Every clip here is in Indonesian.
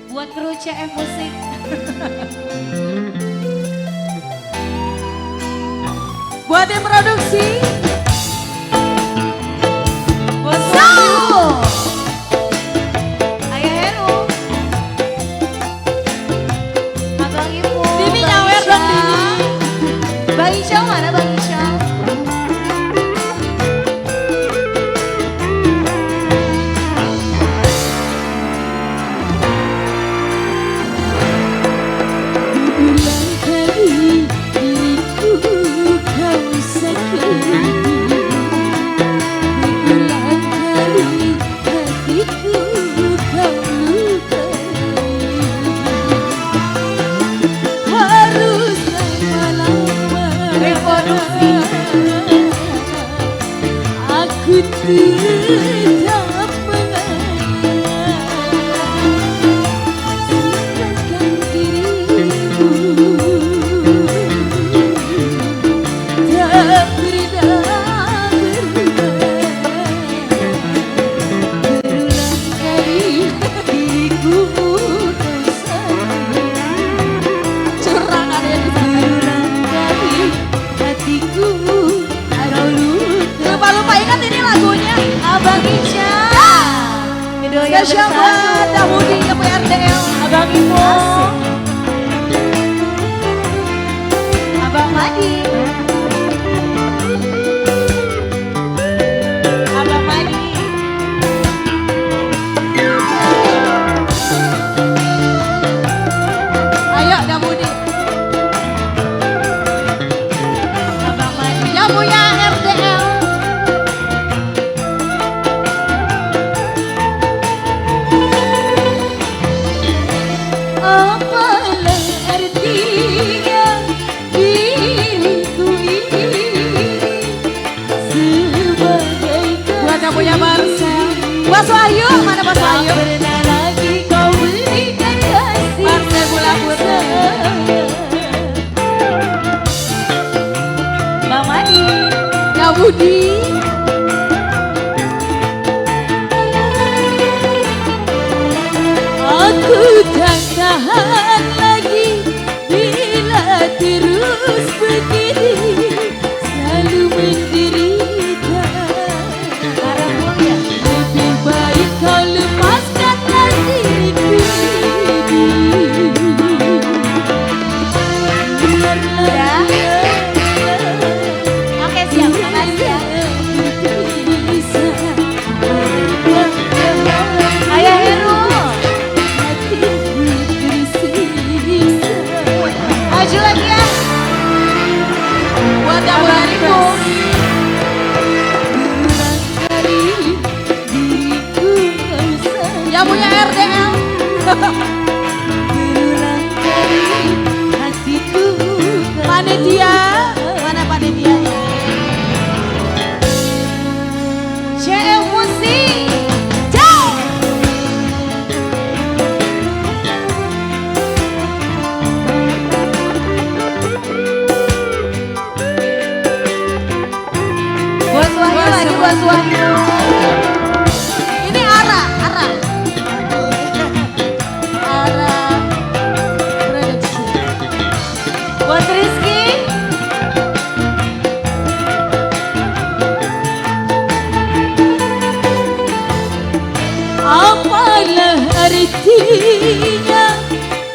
Buat kru CF Musik. Buat yang produksi. Bos Wahyu. Ayah Heru. Abang Ibu. Dini Bang nyawer dong, Isyam. Dini. Bang Isyam mana Bang Isyam? Berulang kali diriku kau sakiti, berulang kali hatiku kau lukai. Harus lama-lama Reproduksi. aku tetap mengayang. Simpankan dirimu, tak pernah berubah. Berulang kali diriku kau sayang, curang ada yang berulang kali hatiku kau luka. Lupa ingat ini lagunya Abang Isyam. Videonya spesial bersatu. buat Dahudi yang RDL. Abang Ibu. Abang Madi. Abang Madi. Ayo Dahudi. Abang Madi. Yang punya RDL. Apalah artinya diriku ini sebagai Buat yang punya Marcel. Bos Wahyu, mana Bos Wahyu? Tak pernah lagi kau berikan kasih. Marcel Bula Putri. Bang Madi. Dahudi. Aku tak tahan lagi bila terus begini, selalu menderita. Lebih baik kau lepaskanlah diriku ini. Biarlah dia Oke siap, makasih ya. bisa Ayah Heru. hatiku tersiksa. Maju lagi ya. Buat yang Abang beribu. Ibas. Berulang kali diriku kau sayang. Yang punya RDL. Berulang kali hatiku kau Panitia. Mana panitianya? CF Musik. Jauh. Bos Wahyu lagi Bos Wahyu. Ini Ara. Ara. Produksi. Buat Rizky. Apalah artinya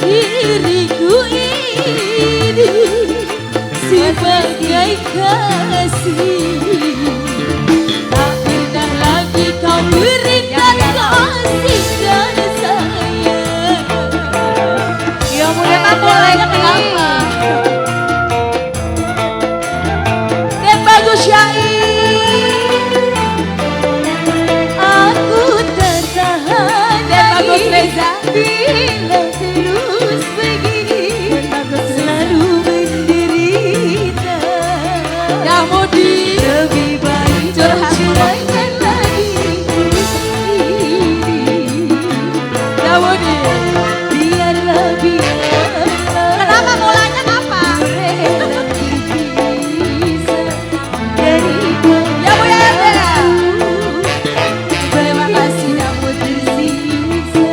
diriku ini sebagai kasih. Tak pernah lagi kau berikan kasih dan sayang. Yang punya Tapo lagi. Dan bagus syair. Aku tak tahan Dan bagus lagi Reza. bila terus begini, selalu menderita. Dahudi Lebih baik curhat curahkanlah diriku ini. Dahudi biarlah Kenapa mulanya apa? bisa dari Yang punya RDL. terima kasih namun tersisa.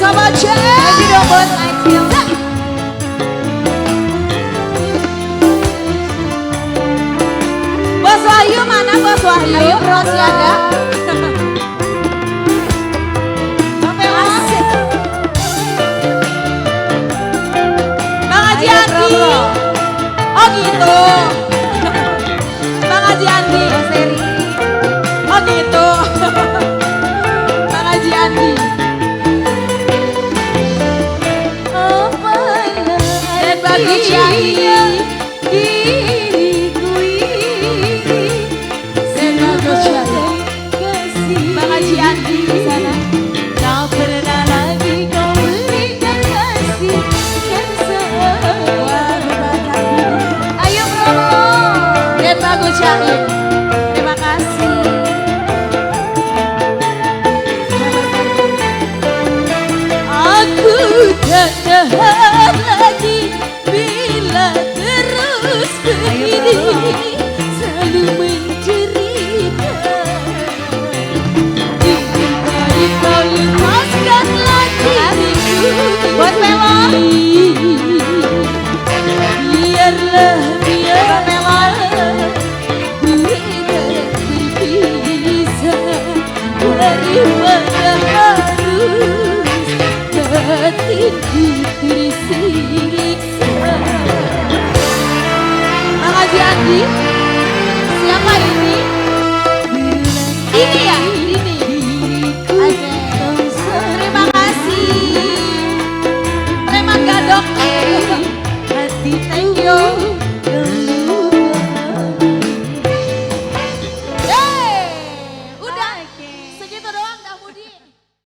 remaja. Lagi dong bos Acil. Bos Wahyu mana Bos Wahyu? Ayo bro siaga. Asik. Bang Haji Ayo, Andi. bro. Oh gitu. Bang Haji Andi. Oh gitu. Bang Haji Andi. Dan bagi Cianti. Diriku ini Semoga Cianti. Bang Haji Andi di sana. tak pernah lagi kau berikan kasih dan sayang. Ayo bro. Dan bagus Cianti. Terima kasih. Aku tak tahan lagi bila terus begini selalu mencerita. Dibalik kau lepaskanlah diriku. Buat Melo. Biarlah kita berpisah daripada harus hatiku tersiksa. Bang Haji Andi. Siapa ini? Ini